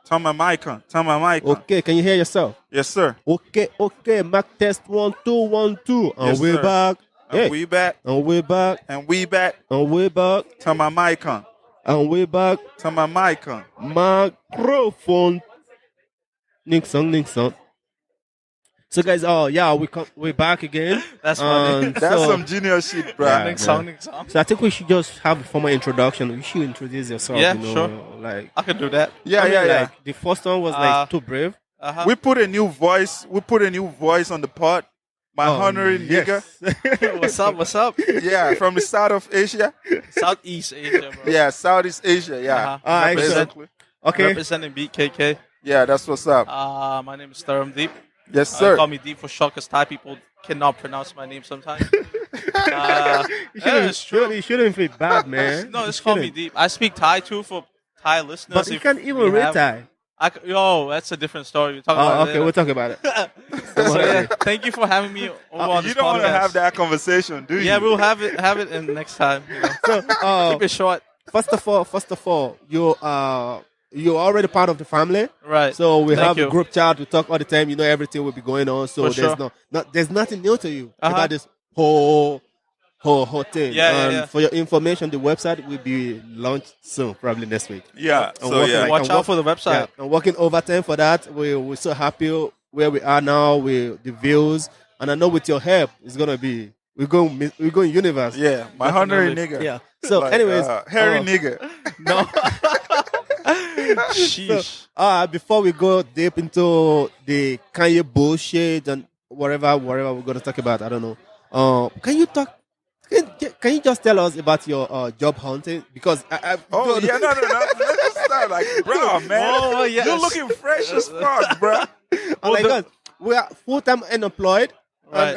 Turn my mic on. Turn my mic on. Okay, can you hear yourself? Yes, sir. Okay. Mac test 1 2 1 2. And Yes, we're sir. back. And we back. And we're back. And we back. And we're back. Turn my mic on. And we're back. Turn my mic on. Microphone. Nixon. So guys, we're back again. That's funny. That's some genius shit, bro. Yeah, Next song. So I think we should just have a formal introduction. You should introduce yourself. Yeah, you know, sure. Like I could do that. Yeah. Like, the first one was like too brave. Uh-huh. We put a new voice. We put a new voice on the pod. My honorary nigga. What's up? Yeah, from the south of Asia. Southeast Asia, bro. Yeah, Southeast Asia. Yeah. Uh-huh. Basically. Okay. Representing BKK. Yeah, that's what's up. My name is Taramdeep. Yes, sir. Call me Deep for short because Thai people cannot pronounce my name sometimes. It's true. You shouldn't feel bad, man. No, You just call me shouldn't. Deep. I speak Thai too for Thai listeners. But you if can't even we read have- Thai. That's a different story. We'll talk about it Okay, we'll talk about it. So, yeah, thank you for having me over on You this don't want to podcast. have that conversation, do you? Yeah, we'll have it in next time. You know. So, Keep it short. first of all, you're already part of the family. Right. So we Thank have you. a group chat. We talk all the time. You know everything will be going on. So For there's sure. there's nothing new to you Uh-huh. about this whole thing. Yeah, and yeah. for your information, the website will be launched soon, probably next week. Yeah. And So yeah. Watch out for the website. Yeah, and working overtime for that. We're so happy where we are now with the views, and I know with your help, it's gonna be we're going universe. Yeah. My honorary Definitely. nigga. Yeah. So, Like, anyways, hairy nigga. no. Sheesh. Before we go deep into the Kanye bullshit and whatever we're gonna talk about, I don't know. Can you talk? Can you just tell us about your job hunting? Because Oh yeah, no. Let's just start like, bro, man. Oh, yes. You're looking fresh as fuck, bro. oh my God, we are full-time unemployed. Right.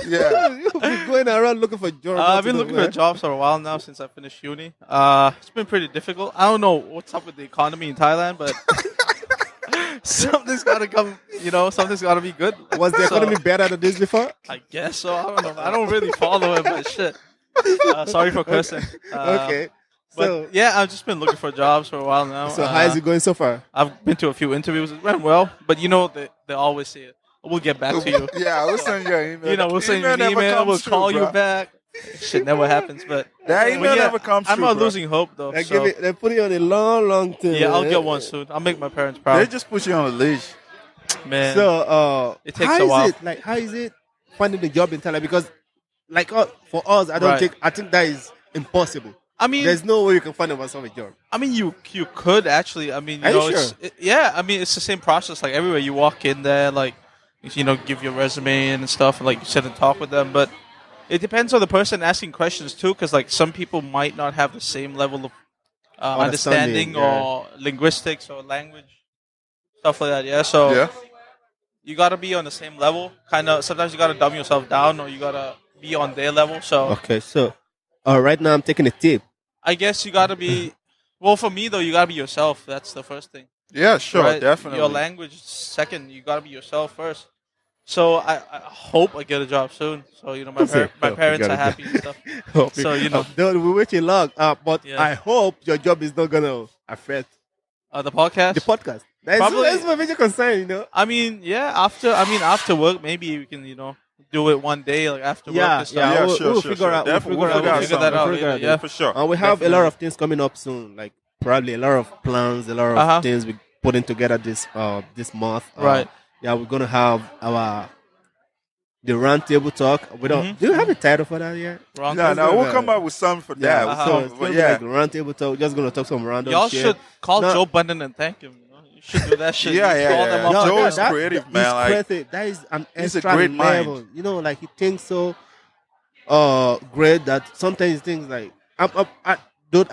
Yeah. You've been going around looking for jobs. I've been looking for jobs for a while now since I finished uni. It's been pretty difficult. I don't know what's up with the economy in Thailand, but something's got to come. Something's got to be good. Was the So, economy better than this before? I guess so. I don't know. I don't really follow it, but shit. Sorry for cursing. Okay. So, But yeah, I've just been looking for jobs for a while now. how is it going so far? I've been to a few interviews. It went well, but they always say, "We'll get back to you." Yeah, we'll send you an email. We'll send you an never email. comes We'll true, call you bro. back. Shit never happens, but That email but yeah, never comes I'm true, not bro. losing hope though. So, They put it on a long thing. yeah, I'll get one soon. I'll make my parents They proud. just put you on a leash. Man, So, It takes how a is while. it? Like, how is it finding the job in Thailand? Because, like, for us, I Right. think that is impossible. I mean, There's no way you can find a job. you could actually. I mean, Are you it's sure? I mean, it's the same process. Like everywhere you walk in there, like give your resume and stuff, and like you sit and talk with them. But it depends on the person asking questions too, because like some people might not have the same level of understanding yeah. or linguistics or language stuff like that. Yeah, so Yeah. you gotta be on the same level. Kind of. Sometimes you gotta dumb yourself down, or you gotta be on their level. So Okay, so right now I'm taking a tip. I guess you gotta be. Well, for me though, you gotta be yourself. That's the first thing. Yeah, sure, right? definitely. Your language second. You gotta be yourself first. So I hope I get a job soon. So my parents are happy and stuff. So we wish you luck. But Yeah. I hope your job is not gonna affect The podcast. the podcast. Probably- That's my major concern. I mean, yeah. After work, maybe we can do it one day like after work and stuff. Yeah, we'll, sure, we'll sure, figure sure. out. Definitely, We'll figure we'll out. figure that out We'll figure later, out. yeah. For sure. And we have a lot Definitely. of things coming up soon, like probably a lot of plans, a lot of Uh-huh. things we putting together this month. Right. Yeah, we're gonna have the round table talk. We don't. Mhm. Do you have a title for that yet? Wrong. No, That's we'll good, come man. up with something for Yeah. that. Uh-huh. So Some- it's but gonna be yeah. like a round table talk. We're just gonna talk some random Y'all shit. should call No. Joe Budden and thank him. You should do that shit. Yeah, You yeah, call yeah. them up. No, Joe there. is creative, man. He's Like, creative. That is an he's a extra great level. mind. Like he thinks so great that sometimes things like I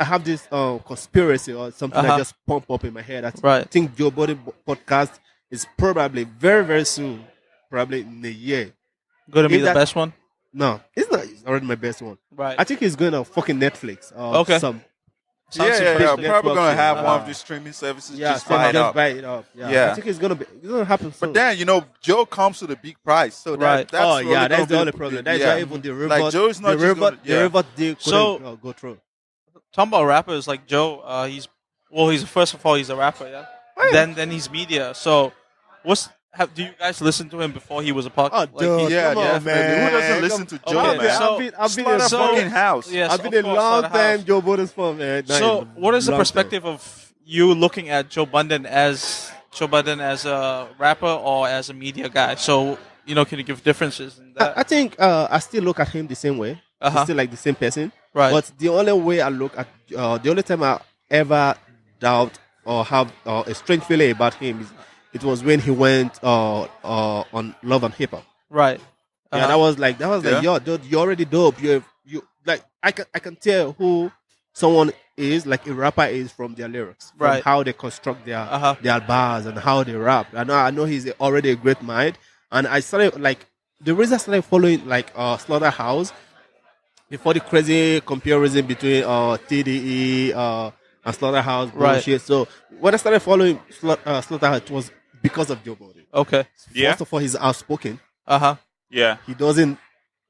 have this conspiracy or something that Uh-huh. just pump up in my head. I Right. think Joe Budden podcast is probably very, very soon, probably in a year. Gonna be If the that- best one. No, it's not. It's already my best one. Right. I think he's going to fucking Netflix. Or Okay. Some. Yeah, Sounds yeah, interesting. probably gonna have Uh, one of these streaming services Yeah, just buy it just up. buy it up. Yeah. Yeah. I think it's gonna happen soon. But then Joe comes with a big price, so Right. that's oh really yeah, that's gonna the be only a- problem. That's yeah. why even the Like, robot, Joe's not the just robot, gonna- yeah. the robot deal couldn't So- go through. Talking about rappers like Joe, he's first of all he's a rapper, yeah. then he's media. So, do you guys listen to him before he was a podcast? Oh, dude, yeah, come on, definitely. man. Who doesn't listen to Joe, Okay, man? so- I've been Slaughter fucking house. Yes, I've been of a course, long Slaughterhouse. time Joe Budden's fan, man. So, what is the Long perspective of you looking at Joe Budden as a rapper or as a media guy? So, can you give differences in time. that? I think I still look at him the same way. Uh-huh. He's still like the same person. Right. But the only way I look at, the only time I ever doubt or have a strange feeling about him is it was when he went on Love and Hip Hop. Right. Yeah, that was like, yo, dude, you're already dope. You like, I can tell who someone is, like a rapper is, from their lyrics, from Right. how they construct Uh-huh. their bars and how they rap. I know he's already a great mind, and I started like the reason I started following like Slaughterhouse before the crazy comparison between TDE and Slaughterhouse Right. bullshit. So when I started following Slaughterhouse, it was because of Joe Budden. Okay. Yeah. First of all, he's outspoken. Uh-huh. Yeah. He doesn't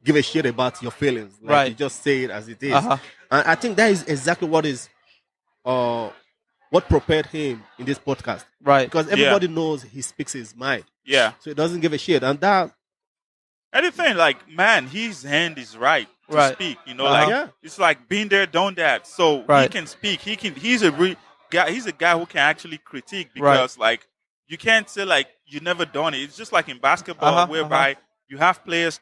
give a shit about your feelings. Like, Right. He just say it as it is. Uh-huh. And I think that is exactly what prepared him in this podcast. Right. Because everybody knows he speaks his mind. Yeah. So he doesn't give a shit. And that, Anything like, man, his hand is right to Right. speak. Uh-huh. Yeah. It's like being there, done that. So he Right. can speak. He's a guy. He's a guy who can actually critique because like you can't say like you never done it. It's just like in basketball Uh-huh, whereby you have players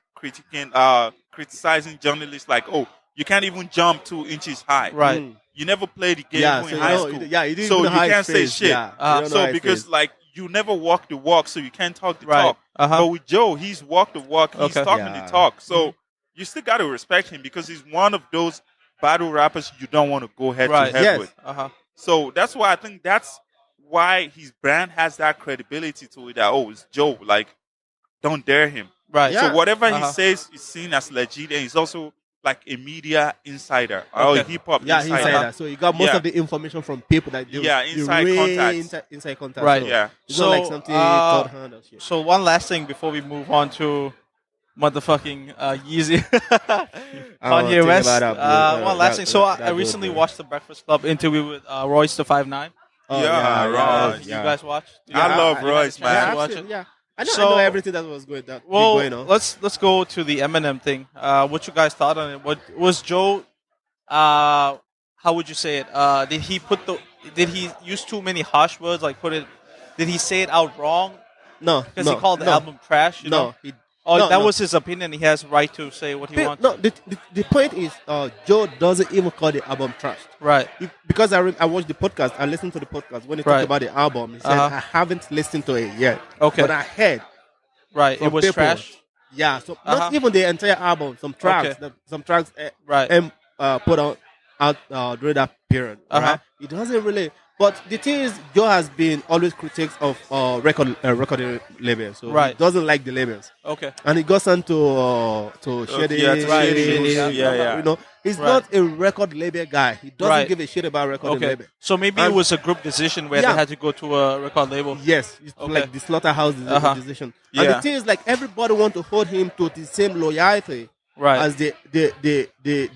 criticizing journalists like, oh, you can't even jump 2 inches high. Right. Mm. You never played the game Yeah, in so high you know, school. yeah, you didn't So know you how it can't say feels. shit. Yeah, Uh, you don't know So how it because feels. like you never walk the walk, so you can't talk the Right. talk. Uh-huh. But with Joe, he's walked the walk. He's Okay. talking Yeah. the talk. So you still got to respect him because he's one of those battle rappers you don't want to go head Right. to head Yes. with. Uh-huh. So that's why I think that's why his brand has that credibility to it. That it's Joe. Like, don't dare him. Right. Yeah. So whatever Uh-huh. he says is seen as legit, and he's also like a media insider or Okay. a hip hop Yeah, insider. insider. So you got most Yeah. of the information from people that do Yeah, inside contacts. inside contact. Right. So Yeah. It's not like So, something uh, third hand or shit. So one last thing before we move on to motherfucking Yeezy, Kanye think West. about that, bro. One last thing. So I that recently good, bro. watched the Breakfast Club interview with Royce the 5'9". Oh, Yeah, right. You guys watched? I love you had a Royce, chance man. to Yeah, watch I've it? seen- yeah. I So- know everything that was going that Well, going on. let's go to the Eminem thing. What you guys thought on it? What was Joe? How would you say it? Did he use too many harsh words? Like did he say it out wrong? No, Because no, he called the no, album trash. You know? No, That no. was his opinion. He has right to say what he wants. No, the point is, Joe doesn't even call the album trash. Right. Because I watched the podcast, I listened to the podcast when he Right. talked about the album. He said, Uh-huh. I haven't listened to it yet. Okay. But I heard Right. It from was people. trash. Yeah, so Uh-huh. not even the entire album. Some tracks, Okay. some tracks, Right. put out during that period. Uh-huh. Right? It doesn't really. But the thing is, Joe has been always critics of recording labels. So Right. he doesn't like the labels, Okay. and he goes on to Shady. yeah, to Right, Shady. Shady, Yeah. You know, he's Right. not a record label guy. He doesn't Right. give a shit about recording Okay. label. So maybe it And- was a group decision where Yeah. they had to go to a record label. Yes, it's Okay. like the Slaughterhouse decision. And Yeah. the thing is, like everybody want to hold him to the same loyalty Right. as they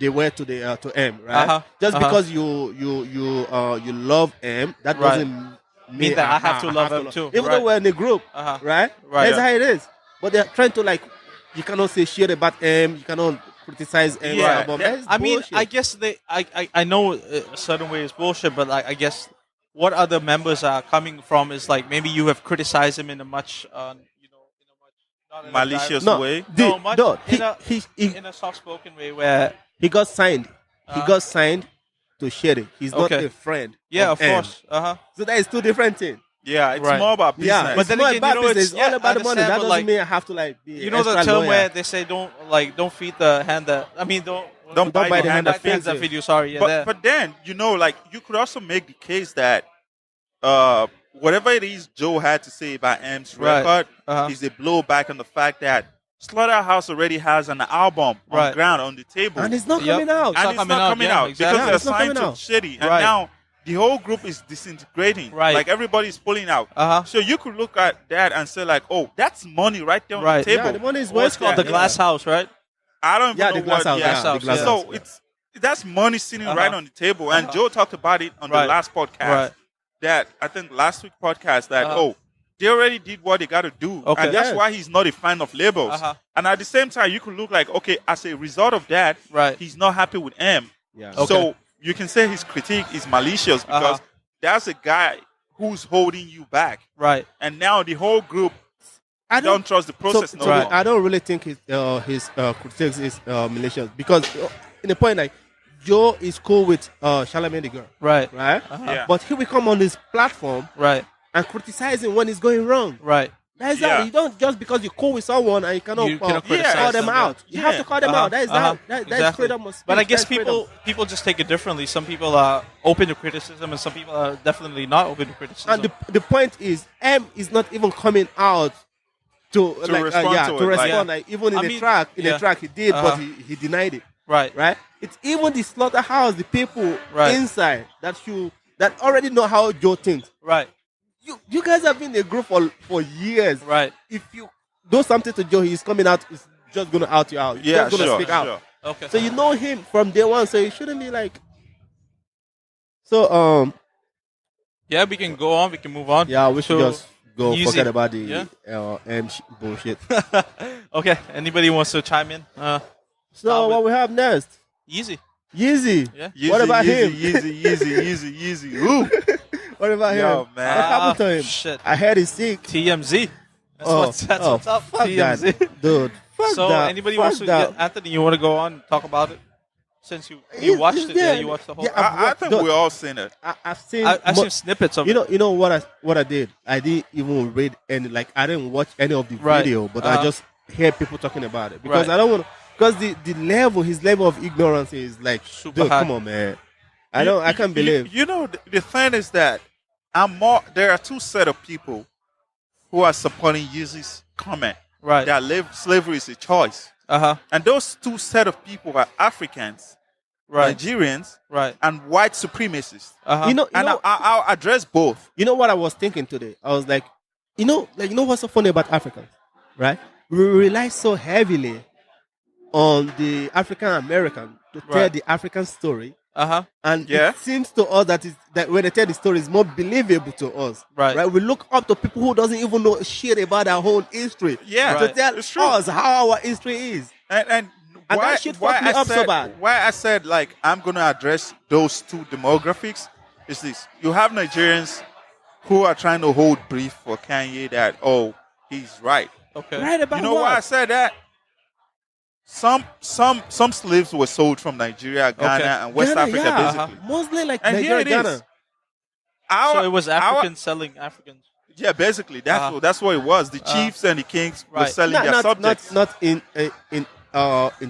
were to M, right? Uh-huh. Just Uh-huh. because you love M, that Right. doesn't Mean that I have to love M too. Even Right. though we're in a group, Uh-huh. right? Right. That's how it is. But they're trying to like, you cannot say shit about M, you cannot criticize M. Yeah. album. That- That's I mean, bullshit. I guess I know a certain way is bullshit, but I guess what other members are coming from is like maybe you have criticized him in a much, in a much not in a Malicious no, way. No, much no, in a soft-spoken way where he got signed. He Uh-huh. got signed to Shady. He's not Okay. a friend. of M. course, So that is two different things. Yeah, it's Right. more about business. Yeah, But then it's not again, about you know, business. it's- It's all yeah, about I the money. That understand, doesn't but, like, mean I have to like be. you know the extra term loyal. where they say don't feed the hand that Don't bite the hand that hands feeds that you. feed you. Sorry, yeah, but there. but then like you could also make the case that whatever it is Joe had to say about M's Right. record Uh-huh. is a blowback on the fact that Slaughterhouse already has an album on Right. ground on the table, And it's not Yep. coming out. It's and not it's coming not out, coming yeah, out exactly. because they're It's not signed coming to out. Shitty, and Right. now the whole group is disintegrating. Right. Like everybody's pulling out. Uh-huh. So you could look at that and say like, oh, that's money right there on Right. the table. Yeah, the money is What's what's called the glass house, right? I don't even Yeah, know the glass what. house. Yeah, Glass house, the glass yeah. house. So that's money sitting Uh-huh. right on the table, and Uh-huh. Joe talked about it on Right. the last podcast. Right. that I think last week podcast that Uh-huh. they already did what they got to do, Okay. and that's Yes. why he's not a fan of labels. Uh-huh. And at the same time, you could look like okay, as a result of that, Right. he's not happy with M. Yeah. Okay. So you can say his critique is malicious because that's a guy who's holding you back, Right. and now the whole group I don't trust the process no Right. more. I don't really think his critiques is malicious because in the point like Joe is cool with Charlamagne the girl, Right. right? Yeah. But he will come on this platform Right. and criticize him when he's going wrong. Right. That's Yeah. how you don't just because you're cool with someone and you cannot, You cannot criticize call them them, out. yeah. You have to call them out. That is that is Exactly. freedom of speech. But I guess That's freedom. people just take it differently. Some people are open to criticism, and some people are definitely not open to criticism. And the point is, M is not even coming out to respond to it, respond. like- Even in I the mean, track, yeah. he did, Uh-huh. but he denied it. right. Right? It's even the slaughterhouse, the people Right. inside that already know how Joe thinks. Right. You guys have been in a group for years. Right. If you do something to Joe, he's coming out. He's just gonna out you out. He's Yeah, just gonna sure, speak out. sure. Okay. So you know him from day one. So it shouldn't be like. So yeah, we can go on. We can move on. yeah, we should So, just go easy. forget about the Yeah. bullshit. Okay. Anybody wants to chime in? So what we have next? Easy. Yeezy. Yeah. What about him? Yeezy. Ooh. What about Yo, him? man. What happened to him? Shit. I heard he's sick. TMZ. That's what's up. Fuck TMZ. that, dude. Fuck So that. anybody Fuck wants to that. Anthony? You want to go on and talk about it? Since you watched it, yeah, you watched the whole. Yeah, I think Dude, we all seen it. I've seen. I've seen snippets of it. You know what I did? I didn't even read any. Like I didn't watch any of the Right. video, but Uh-huh. I just hear people talking about it because Right. I don't want. Because his level of ignorance is like, Super dude, high. come on, man. I can't believe. You know, the thing is that there are two set of people who are supporting Yeezy's comment Right. that slavery is a choice. And those two set of people are Africans, Right. Nigerians, Right. and white supremacists. You know, And I'll address both. you know what I was thinking today? I was like, you know what's so funny about Africans, right? We rely so heavily on the African American to tell Right. the African story, and Yeah. it seems to us that when they tell the story, it's more believable to us, Right. We look up to people who doesn't even know shit about our own history, Yeah, to Right. tell it's true. us how our history is. And And why, that shit why fucked me I up so said, bad. Why I said like I'm gonna address those two demographics is this: you have Nigerians who are trying to hold brief for Kanye that he's right. Okay. Right about You know what? why I said that? Some slaves were sold from Nigeria, Ghana, Okay. and West Ghana, Africa, yeah. basically. Mostly like And here Nigeria, it Ghana. is. Our- So it was our- Africans selling Africans. Yeah, basically that's what it was. The chiefs and the kings were Right. selling their subjects. Not in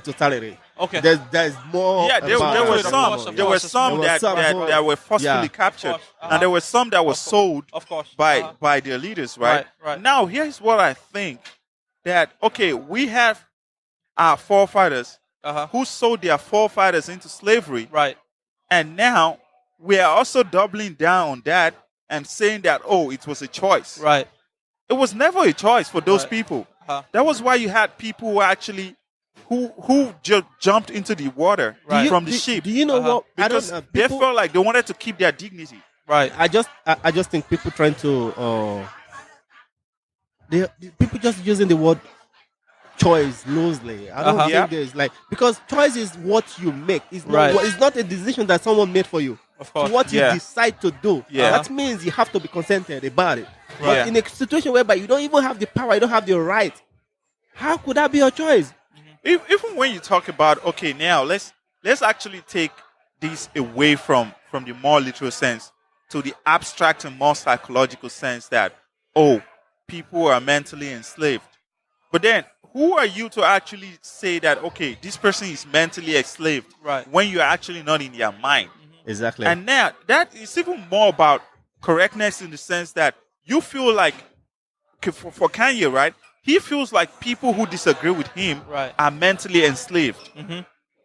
totality. Okay. There's more. Yeah, there about were Of some. course, of There were course. some There were that some that, who- that were forcefully Yeah. captured, Of course, and there were some that were sold Of course. by their leaders, right? Right. Now, here's what I think: that okay, we have our forefathers who sold their forefathers into slavery, Right. and now we are also doubling down on that and saying that it was a choice. Right. It was never a choice for those Right. people. Uh-huh. That was why you had people who actually who jumped into the water Right. from the ship Do you know what? I because don't. they People, felt like they wanted to keep their dignity. Right. I just think people trying to. People just using the word choice loosely. I don't Yeah. think there's like because choice is what you make. It's not. Right. It's not a decision that someone made for you. Of course. It's what you Yeah. decide to do. Yeah. That means you have to be consented about it. Right. But in a situation whereby you don't even have the power, you don't have the right. How could that be your choice? Even when you talk about okay, now let's actually take this away from the more literal sense to the abstract and more psychological sense that people are mentally enslaved. But then who are you to actually say that okay, this person is mentally enslaved Right. when you're actually not in their mind? Exactly. And now that is even more about correctness in the sense that you feel like for Kanye, right? He feels like people who disagree with him Right. are mentally enslaved.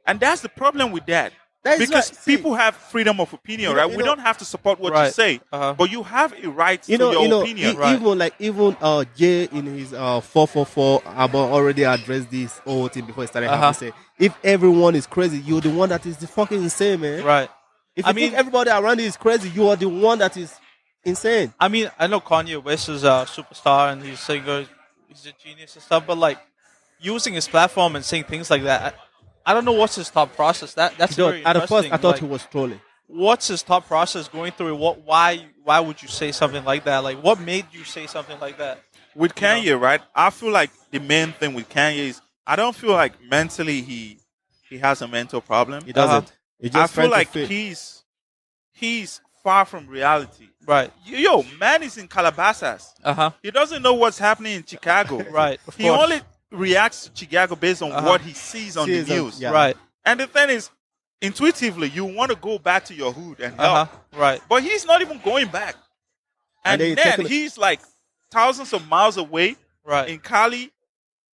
And that's the problem with that. That is Because why- see, people have freedom of opinion, you know- right? you We know- don't have to support what you Right. say, but you have a right to your opinion. Right. Even Jay in his 444 album already addressed this whole thing before he started having to say, if everyone is crazy, you're the one that is the fucking insane, man. Right. If I you think mean- everybody around you is crazy, you are the one that is insane. I mean, I know Kanye West is a superstar and he's a singer, he's a genius and stuff, but like using his platform and saying things like that, I don't know what's his thought process. That's Dude, very at the interesting. first, I thought like, he was trolling. what's his thought process going through? Why would you say something like that? Like, what made you say something like that? With Kanye, right? I feel like the main thing with Kanye is I don't feel like mentally he has a mental problem. He doesn't. He I just feel trying like to fit. he's far from reality. Right. Yo, man is in Calabasas. He doesn't know what's happening in Chicago. Right. Of He course. only reacts to Chicago based on what he sees on the Sees on- news. yeah. Right. And the thing is, intuitively, you want to go back to your hood and help. Right. But he's not even going back. And And they then take- he's like thousands of miles away Right. in Cali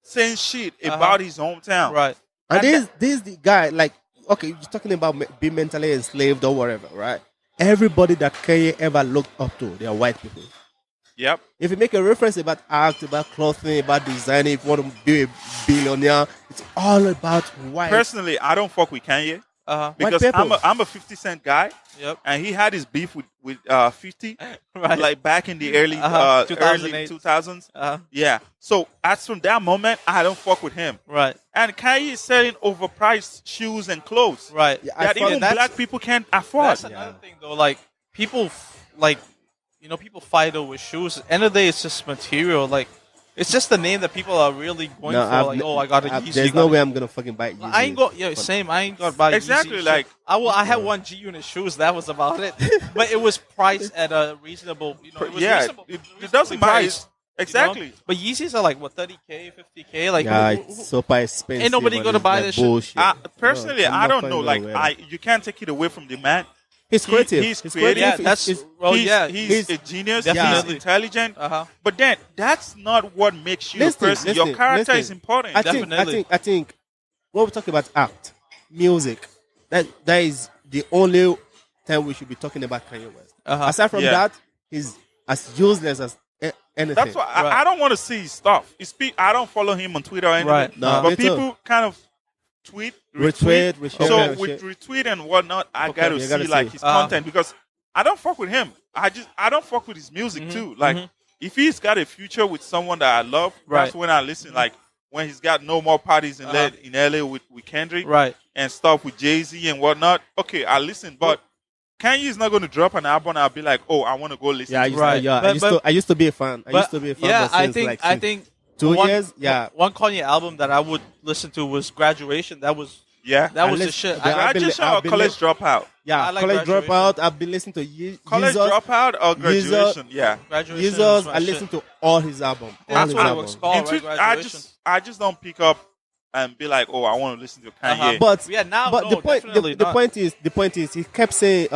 saying shit about his hometown. Right. And And this is the guy, like, okay, you're talking about being mentally enslaved or whatever, right? Everybody that Kanye ever looked up to, they are white people. Yep. If you make a reference about art, about clothing, about designing, if you want to be a billionaire, it's all about white. Personally, I don't fuck with Kanye because White people. I'm a 50 Cent guy. Yep. And he had his beef with 50, Right. like back in the early 2008. 2000s. Uh-huh. Yeah. So as from that moment, I don't fuck with him. Right. And Kanye is selling overpriced shoes and clothes Right. Yeah, I that thought even that's- black people can't afford. That's another thing, though. Like people, people fight over shoes. End of the day, it's just material. Like it's just the name that people are really going for. I've Like, ne- oh, I got a Yeezy. There's no way I'm gonna fucking buy Yeezy. I ain't got same. I ain't got buy Exactly, Yeezy like- shit. I had one G Unit shoes. That was about it. But it was priced at a reasonable. It was Yeah, reasonable, it reasonably doesn't matter. priced, Exactly. you know? But Yeezys are like what 30K, 50K. Like Yeah, who- it's super expensive. Ain't nobody and gonna it's buy like this shit. bullshit. Personally, I'm I not don't fucking know. Like, gonna wear that. you can't take it away from the man. He's creative. He's He's creative. yeah, creative. that's He's- He's a genius. Definitely. He's intelligent. Uh-huh. But then that's not what makes you Listen, a person. Your listen, character listen. is important. I Definitely. think when we talk about art, music, that is the only time we should be talking about Kanye West. Uh-huh. Aside from Yeah. that, he's as useless as anything. That's why Right. I don't want to see his stuff. I don't follow him on Twitter or anything. Right. No, but me too. people kind of retweet. Retweet, reshare, So reshare. with retweet and whatnot, I Okay, gotta you see gotta like see. his content because I don't fuck with him. I don't fuck with his music too. Like if he's got a future with someone that I love, that's Right. when I listen. Like when he's got no more parties in LA with Kendrick Right. and stuff with Jay-Z and whatnot. Okay, I listen, but Kanye is not going to drop an album and I'll be like, oh, I want to go listen. Yeah, I to used, it. Right. yeah, But- I used to be a fan. I used to be a fan. Yeah, but since I like think 2 one, years. Yeah, one Kanye album that I would listen to was Graduation. That was Yeah. that was the listen- shit. Yeah, I've been- Graduation I've or been college dropout? yeah. I like College Graduation. dropout. I've been listening to College Jesus. dropout or graduation? Yeah. Graduation. Jesus, is my I shit. listened to all his albums. All That's his what it albums. was called. In truth, I just don't pick up and be like, oh, I want to listen to Kanye. But Yeah, now but no, the point definitely the not. point is he kept saying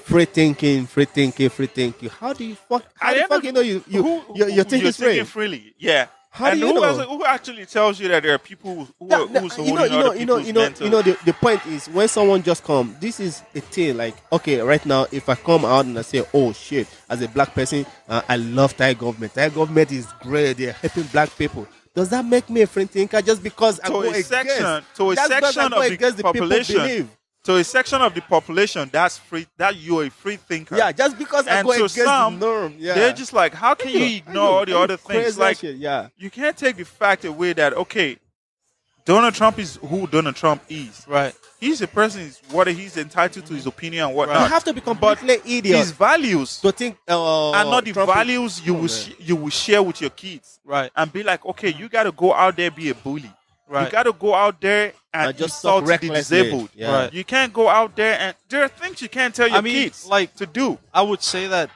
free thinking. How do you fuck? How At the end fuck of- you know you're thinking straight? freely? Yeah. How and do you know? who actually tells you that there are people who's You holding other people's mental? the point is when someone just come, this is a thing like, okay, right now, if I come out and I say, oh shit, as a black person, I love Thai government. Thai government is great. They're helping black people. Does that make me a free thinker just because I go against? to a That's because I section go of the against people population, believe. to a section of the population that's free, that you're a free thinker. Yeah, just because I And go to against some, the norm. Yeah. They're just like, how can you ignore all the other things? Crazy Like, shit, yeah. you can't take the fact away that, okay, Donald Trump is who Donald Trump is. Right. He's a person, what he's entitled to his opinion and You whatnot. have to be completely idiot His values to think are not the Trump is- values you will share with your kids. Right. And be like, okay, you got to go out there be a bully. Right. You got to go out there and just insult talk the recklessly. disabled. Yeah. Right. You can't go out there and there are things you can't tell your I mean, kids like- to do. I would say that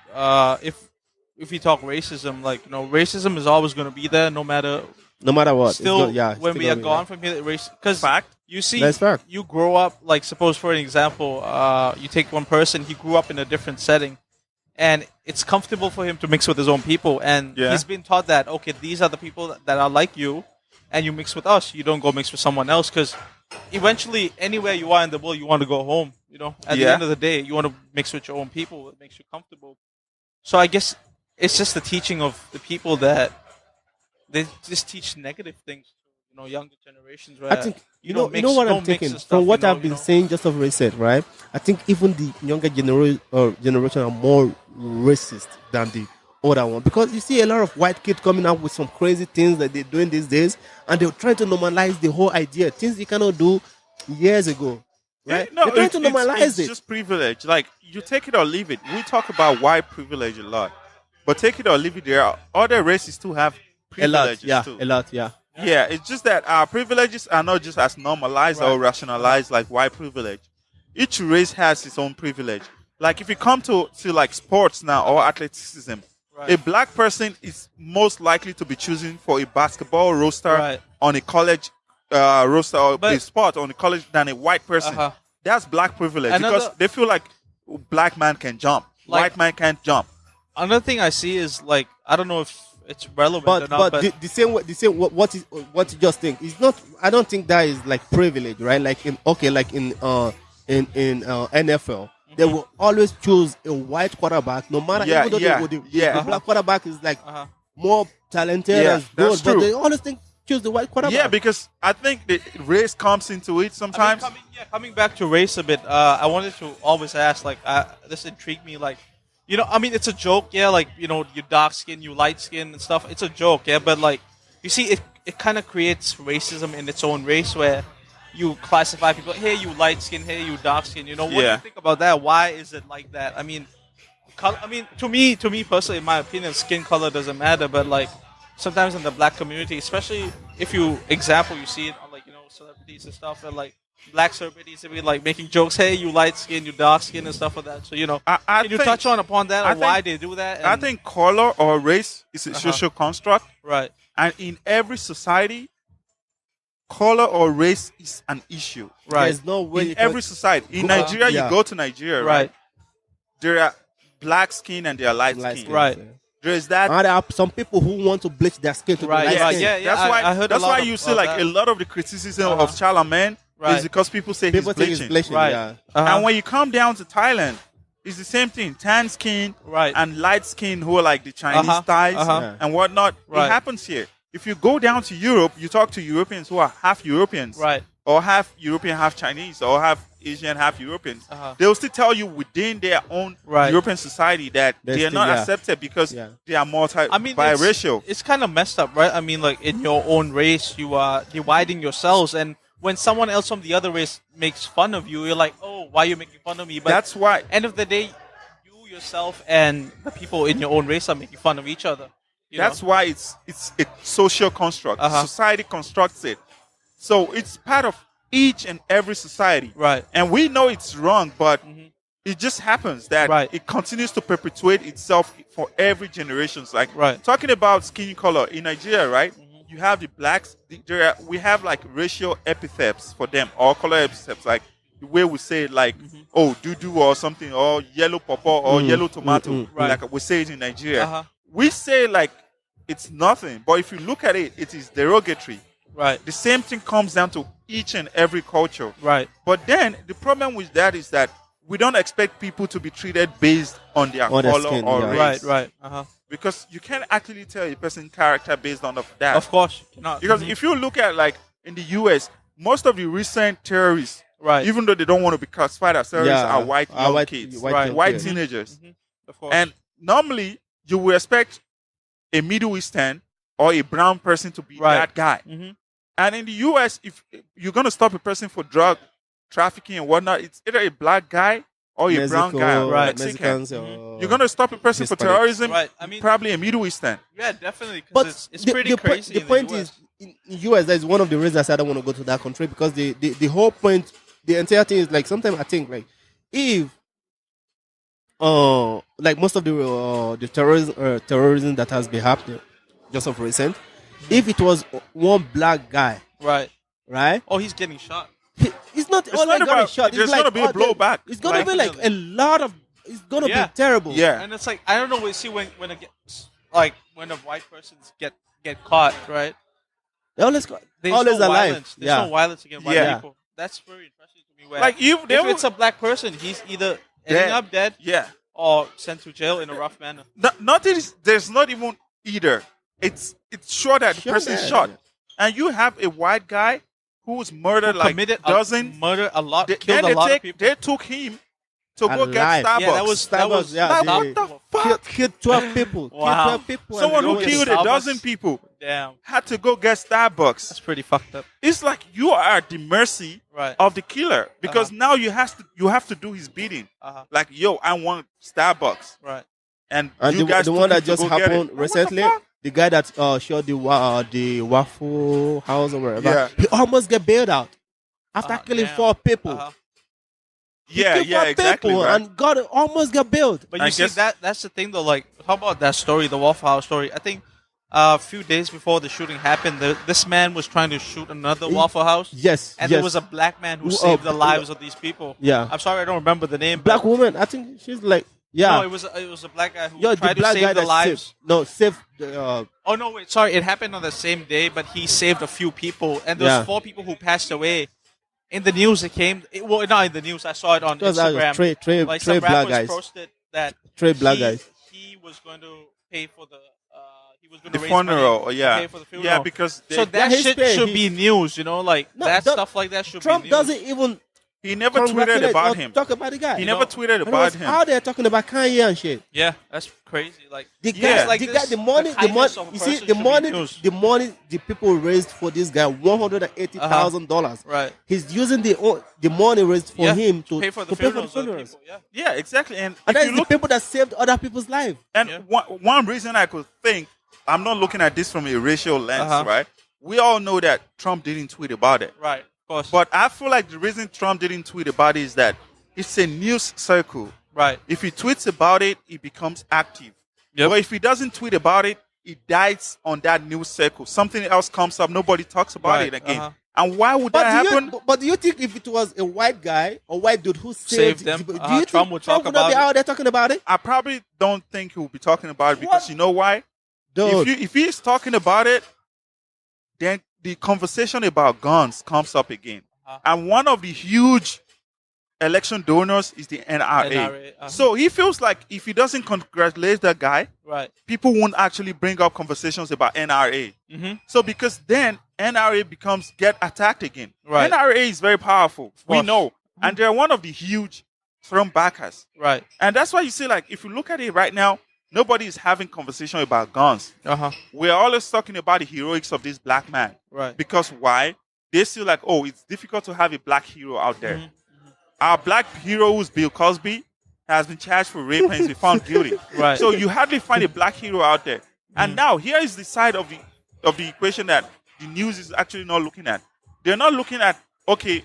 if you talk racism, like racism is always going to be there, no matter. No matter what. Still, it's when still we are gonna be gone from here, race because Fact. you see, That's fact. you grow up. Like, suppose for an example, you take one person, he grew up in a different setting, and it's comfortable for him to mix with his own people, and Yeah. he's been taught that okay, these are the people that are like you, and you mix with us. You don't go mix with someone else because eventually, anywhere you are in the world, you want to go home. At the Yeah. end of the day, you want to mix with your own people. It makes you comfortable. So I guess it's just the teaching of the people that they just teach negative things to younger generations. Where You know what I'm thinking from what I've been saying just of recent, right? I think even the younger generation are more racist than the older one because you see a lot of white kids coming out with some crazy things that they're doing these days, and they're trying to normalize the whole idea, things you cannot do years ago, right? No, they're trying to normalize it's it. just privilege. Like you take it or leave it. We talk about white privilege a lot, but take it or leave it. There are other races too have A lot, privileges yeah, too. a lot, yeah. Yeah, it's just that our privileges are not just as normalized or rationalized like white privilege. Each race has its own privilege. Like if you come to like sports now or athleticism, a black person is most likely to be choosing for a basketball roster on a college roster or a sport on a college than a white person. That's black privilege because they feel like black man can jump, white man can't jump. Another thing I see is like I don't know if it's relevant or not, but the same way, what you just think is not. I don't think that is like privilege, right? Like in NFL, they will always choose a white quarterback, no matter even though the black quarterback is like more talented and good, but they always choose the white quarterback. Yeah, because I think the race comes into it sometimes. Coming back to race a bit, I wanted to always ask, like, this intrigued me, like, I mean, it's a joke, yeah, like, you dark skin, you light skin and stuff. It's a joke, yeah, but like, you see, it kind of creates racism in its own race where you classify people, hey, you light skin, hey, you dark skin. What do you think about that? Why is it like that? I mean, to me personally, in my opinion, skin color doesn't matter, but like, sometimes in the black community, especially if you see it on like, celebrities and stuff, and like, black celebrities to be like making jokes, hey, you light skin, you dark skin and stuff like that. So can you touch upon that or why they do that? I think color or race is a social construct, right? And in every society, color or race is an issue, right? There's no way in every society. In Nigeria, you go to Nigeria, right? There are black skin and there are light skin, right? Yeah. There is that. And there are some people who want to bleach their skin to right. light skin. Yeah. I heard that's why you see like a lot of the criticism of Charlemagne. Is because people say he's bleaching. Right. Yeah. And when you come down to Thailand, it's the same thing. Tan skin and light skin who are like the Chinese Thais and whatnot. It happens here. If you go down to Europe, you talk to Europeans who are half Europeans. Right. Or half European, half Chinese, or half Asian, half Europeans. They'll still tell you within their own European society that they are not accepted because they are biracial. It's kind of messed up, right? I mean, like in your own race, you are dividing yourselves, and when someone else from the other race makes fun of you, you're like, oh, why are you making fun of me? But that's why. End of the day, you yourself and the people in your own race are making fun of each other. That's why it's a social construct. Society constructs it. So it's part of each and every society. Right. And we know it's wrong, but it just happens that it continues to perpetuate itself for every generation. Like talking about skin color in Nigeria, right? You have the blacks. We have like racial epithets for them, or color epithets, like the way we say it, like doo-doo or something, or yellow pawpaw or yellow tomato, like we say it in Nigeria. We say like it's nothing, but if you look at it, it is derogatory. Right. The same thing comes down to each and every culture. Right. But then the problem with that is that we don't expect people to be treated based on their color skin, or race. Right. Because you can't actually tell a person's character based on that. Of course, you cannot. Because if you look at like in the US, most of the recent terrorists, even though they don't want to be classified as terrorists, are white young kids, white teenagers. Of course. And normally you will expect a Middle Eastern or a brown person to be that guy. And in the US, if you're going to stop a person for drug trafficking and whatnot, it's either a black guy or a brown guy, or Mexican. You're going to stop a person for terrorism, I mean, probably a Middle Eastern. Yeah, definitely. But it's pretty crazy. The point is, in US, that is one of the reasons I don't want to go to that country, because the whole point, the entire thing is like, sometimes I think like, if like most of the terrorism that has been happening just of recent, if it was one black guy, right? Oh, he's getting shot. It's not getting shot. There's going to be a blowback. It's going to be like a lot of. It's going to be terrible. Yeah, and it's like, I don't know. We see when it gets like when the white persons get caught, right? They always alive. Violence. There's no violence against white people. That's very interesting to me. Where like if it's a black person, he's either ending up dead, or sent to jail in a rough manner. There's not even either. It's sure that the person is shot, and you have a white guy who's murdered Who like committed dozen. murder a lot, Then killed a lot of people. they took him to go get Alive. Starbucks. Yeah, that was Starbucks, yeah, like, they what the fuck? killed 12 people. Wow. Killed 12 people. Someone and who Go killed get a Starbucks. dozen people Damn, had to go get Starbucks. that's pretty fucked up. It's like you are at the mercy Right. of the killer because now you have to do his bidding. Like, yo, I want Starbucks, Right. and And you guys the took one him that to just go get it. happened Like, what the recently, fuck? the guy that shot the Waffle House or wherever, Yeah. he almost get bailed out after killing Damn. 4 people. He Yeah, killed 4 yeah, exactly. people Right? and got almost got bailed. But I you see, guess- that's the thing though. Like, how about that story, the Waffle House story? I think a few days before the shooting happened, this man was trying to shoot another Waffle House. Yes, And yes. there was a black man who Who- saved the lives of these people. Yeah. I'm sorry, I don't remember the name. Black but woman. I think she's like, yeah. No, it was a black guy who Yo, the tried to black guy save the that lives. saved. No, saved the. Oh no, wait, sorry, it happened on the same day, but he saved a few people, and there was Yeah. 4 people who passed away. In the news, it came. Well, not in the news. I saw it on Because Instagram. Trey Like Trey some black rappers guys. posted that Trey black guys. he was going to pay for the. He was going The to raise funeral, money yeah, to pay for the funeral. yeah, because So that Yeah, he's shit paying. should He- be news, you know, like No, that that- stuff like that should Trump be news. doesn't even he never tweeted congratulate about or him. talk about the guy. He you never know? tweeted And it about was him. out there talking about Kanye and shit. Yeah, that's crazy. Like The Yeah. guy, like the this, guy, the money, the kindness of a you see, person the should be money, news. the money the people raised for this guy, $180,000. Right. He's using the money raised for Yeah, him to pay for the pay for funerals. the of funerals. people, yeah. Yeah, exactly. And And if that's you the look, people that saved other people's lives. and Yeah. one reason I could think, I'm not looking at this from a racial lens, right? We all know that Trump didn't tweet about it. Right. Of course. But I feel like the reason Trump didn't tweet about it is that it's a news circle. right. If he tweets about it, it becomes active. Yep. But if he doesn't tweet about it, it dies on that news circle. Something else comes up, nobody talks about Right, it again. uh-huh. And why would that happen? But do you think if it was a white guy or white dude who Saved them, do you Trump think would Trump talk would not be about it? out there talking about it? I probably don't think he'll be talking about it because What? you know why? Dude, If he's talking about it, then the conversation about guns comes up again. And one of the huge election donors is the NRA. NRA, So he feels like if he doesn't congratulate that guy, Right. people won't actually bring up conversations about NRA. Mm-hmm. So because then NRA becomes get attacked again. Right. NRA is very powerful. We course. know. And they're one of the huge Trump backers. Right. And that's why you see, like, if you look at it right now, nobody is having conversation about guns. We're always talking about the heroics of this black man. Right. Because why? They feel like, oh, it's difficult to have a black hero out there. Mm-hmm. Our black hero, who's Bill Cosby, has been charged for rape and has been found guilty. Right. So you hardly find a black hero out there. And now here is the side of the equation that the news is actually not looking at. They're not looking at, okay,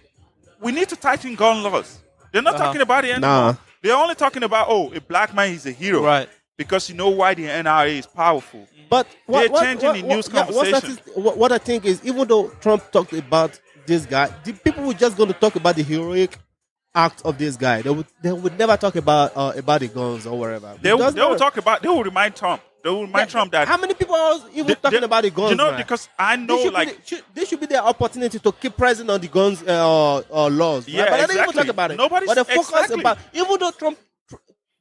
we need to tighten gun laws. They're not talking about it anymore. Nah. They're only talking about, oh, a black man is a hero. Right. Because you know why the NRA is powerful. But They're changing the news conversation. What I think is, even though Trump talked about this guy, the people were just going to talk about the heroic act of this guy. They would never talk about the guns or whatever. They will remind Trump. They will remind Trump that. How many people are even talking about the guns? You know, right? because I know, they should be their opportunity to keep pressing on the guns laws. Yeah, right? But they don't even exactly. talk about it. Nobody's- But they focus exactly. about, even though Trump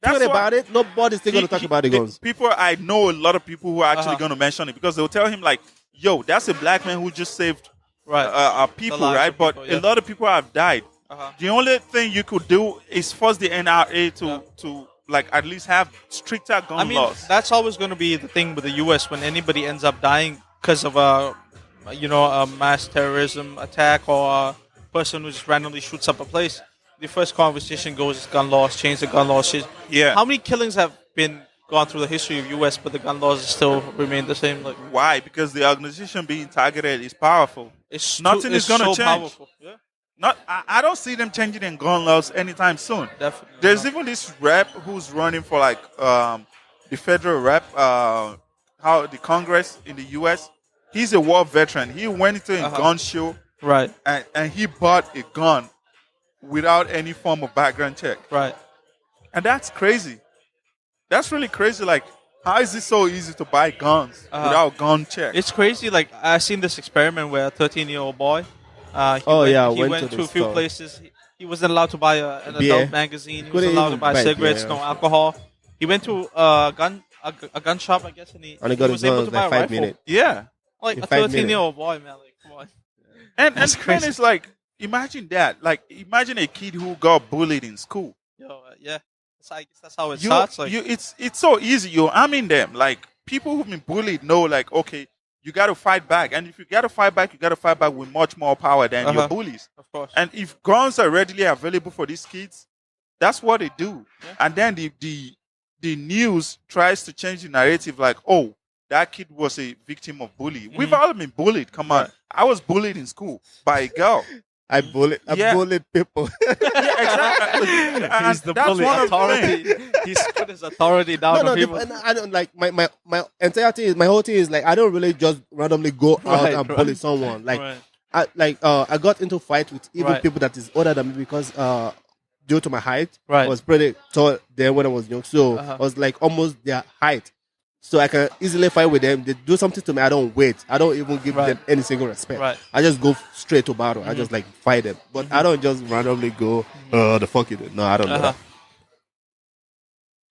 That's tweeted why- about it, nobody's still going to talk about the guns. People, I know a lot of people who are actually going to mention it because they'll tell him like, "Yo, that's a black man who just saved Right. people, The lives right?" of But people, yeah. a lot of people have died. Uh-huh. The only thing you could do is force the NRA to like at least have stricter gun I mean, laws. that's always going to be the thing with the U.S. when anybody ends up dying because of a mass terrorism attack or a person who just randomly shoots up a place. The first conversation goes is gun laws, change the gun laws. Yeah. How many killings have been gone through the history of U.S. but the gun laws still remain the same? Like, Why? Because the organization being targeted is powerful. nothing is gonna change. Powerful. Yeah, I don't see them changing in gun laws anytime soon. definitely. There's even this rep who's running for like the federal rep, the Congress in the U.S. He's a war veteran. He went into a gun show Right. and he bought a gun without any form of background check. Right. And that's crazy. That's really crazy. Like, how is it so easy to buy guns without gun check? It's crazy. Like, I seen this experiment where a 13-year-old boy. He went went to to the a few store. places. He wasn't allowed to buy an Beer. adult magazine. He was Couldn't allowed to even buy buy cigarettes, beer, no yeah. alcohol. He went to a gun shop, I guess, and he And he got was his able guns to buy like a 5 rifle. minutes. Yeah. Like In a 5 minutes. 13-year-old boy, man. Like, come on. And That's then crazy. it's like, imagine that. Like, imagine a kid who got bullied in school. Yo, yeah. I guess that's how it You, starts. Like, it's so easy. You're arming them. Like, people who've been bullied know, like, okay, you got to fight back. And if you got to fight back, you got to fight back with much more power than your bullies. of course. And if guns are readily available for these kids, that's what they do. Yeah. And then the news tries to change the narrative, like, oh, that kid was a victim of bullying. We've all been bullied. Come on. Right. I was bullied in school by a girl. I bullied people. Yeah, exactly. And He's the that's bully one of the authority. things. He's put his authority down No, on people. I don't like my entire thing is my whole thing is like I don't really just randomly go out Right, and right. bully someone. Like Right. I got into fight with even Right. people that is older than me because due to my height, Right. I was pretty tall then when I was young. So Uh-huh. I was like almost their height. So I can easily fight with them. They do something to me, I don't wait. I don't even give Right. them any single respect. Right. I just go straight to battle. I just like fight them. But I don't just randomly go, the fuck you do. No, I don't know that.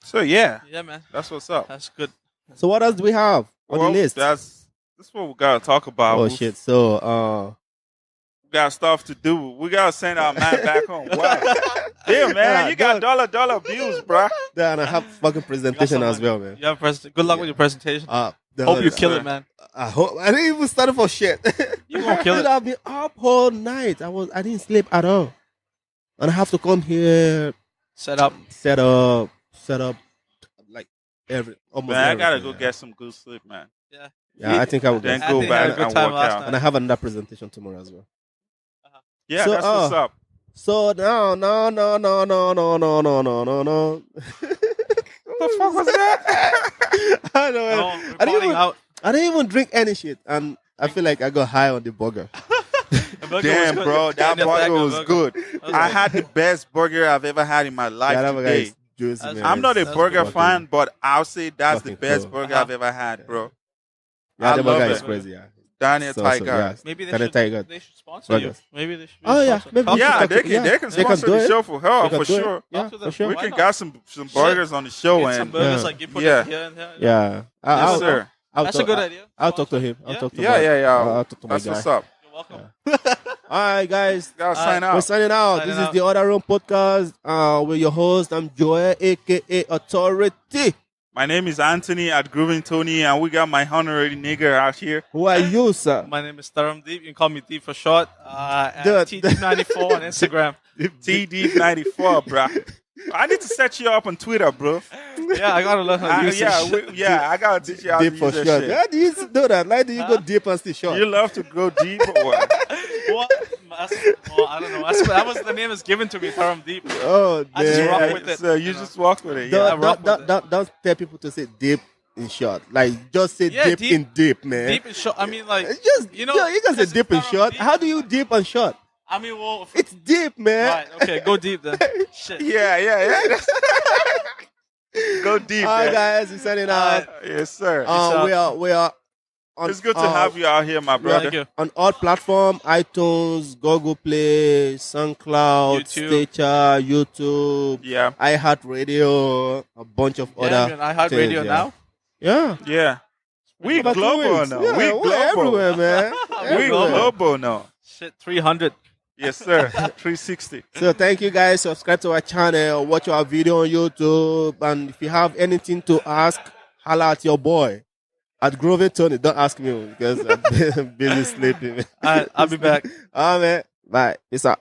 So, yeah, Yeah, man. that's what's up. That's good. So what else do we have on Well, the list? that's what we got to talk about. Oh shit. So We got stuff to do. We got to send our man back home. Wow. Damn, man, you got dollar bills, bruh. then I have fucking presentation as well, man. You have good luck with your presentation. The Hope you others, kill it, man. I hope I didn't even start for shit. You gonna kill it. I've been up all night. I didn't sleep at all, and I have to come here, Set up. set up, like almost. Man, I got to everything, go yeah. get some good sleep, man. Yeah, I think I will. Then Get go think I had back a good and time work last out. night. and I have another presentation tomorrow as well. Yeah, So, that's what's up. So no. What the fuck was that? I know. No, I we're didn't falling even, out. I didn't even drink any shit, and I feel like I got high on the burger. The burger Damn, was good. bro, that Daniel burger Thacker was good. was I good. had the best burger I've ever had in my life Yeah, that burger today. is juicy, That's- man. I'm not a That's burger fucking- fan, but I'll say that's the fucking best cool. burger Uh-huh. I've ever had, bro. Yeah, I the love burger it. is crazy. Yeah. Daniel So, Tiger. yeah. Maybe Daniel Tiger. they should sponsor you. Burgers. Maybe they should. Be Oh, yeah, sponsored. maybe Talk we Yeah, should they talk- can yeah, they can they can sponsor do the it. show for her, They can for do it. sure. Yeah, Talk to for them. sure. We Why can not? get some burgers on the show Get some and burgers Yeah. like you put Yeah. it here and here. Yeah. yes, I'll- sir. I'll That's talk, a good idea. I'll talk to him. I'll Yeah. talk to Yeah, my, yeah, yeah. I'll talk to my That's guy. what's up. You're welcome. All right, guys. Gotta sign We're out. signing out. Signing This is out. the Other Room Podcast. With your host, I'm Joel, aka Authority. My name is Anthony at Grooving Tony, and we got my honorary nigger out here. Who are you, sir? My name is Taramdeep. You can call me Deep for short. At Dude. TD94 on Instagram. TD94, bruh. I need to set you up on Twitter, bro. Yeah, I gotta learn how to use Yeah, this shit. I gotta teach you how to Deep use for that short. shit. How do you do that? Why do you go deep and still short? You love to go deep or what? What? Well, I don't know. That was the name is given to me, Taramdeep. Oh, I just damn. rock with it. So you just walk with it. Don't, Yeah. I rock don't, with don't tell people to say deep in short. Like, just say Yeah, deep, deep- in deep, man. Deep and short. I mean, like, Just, you know, you can say because deep in it's short. Taramdeep. How do you deep and short? I mean, well, It's deep, man. right. Okay, go deep then. Shit. Yeah. Go deep, All right, man. guys, we're signing out. Yes, sir. We are on, It's good to have you out here, my brother. Thank you. on all platforms: iTunes, Google Play, SoundCloud, YouTube. Stitcher, YouTube, Yeah, iHeartRadio, a bunch of Yeah, other. man, iHeartRadio things, yeah. now. Yeah, yeah. We About 2 global weeks. now. Yeah, we we're global. everywhere, man. We Everywhere. global now. Shit, 300. Yes, sir. 360. So thank you guys. Subscribe to our channel. Watch our video on YouTube. And if you have anything to ask, holla at your boy at Grover Tony. Don't ask me because I'm busy sleeping. All right, I'll be back. All right, man. Bye. Peace out.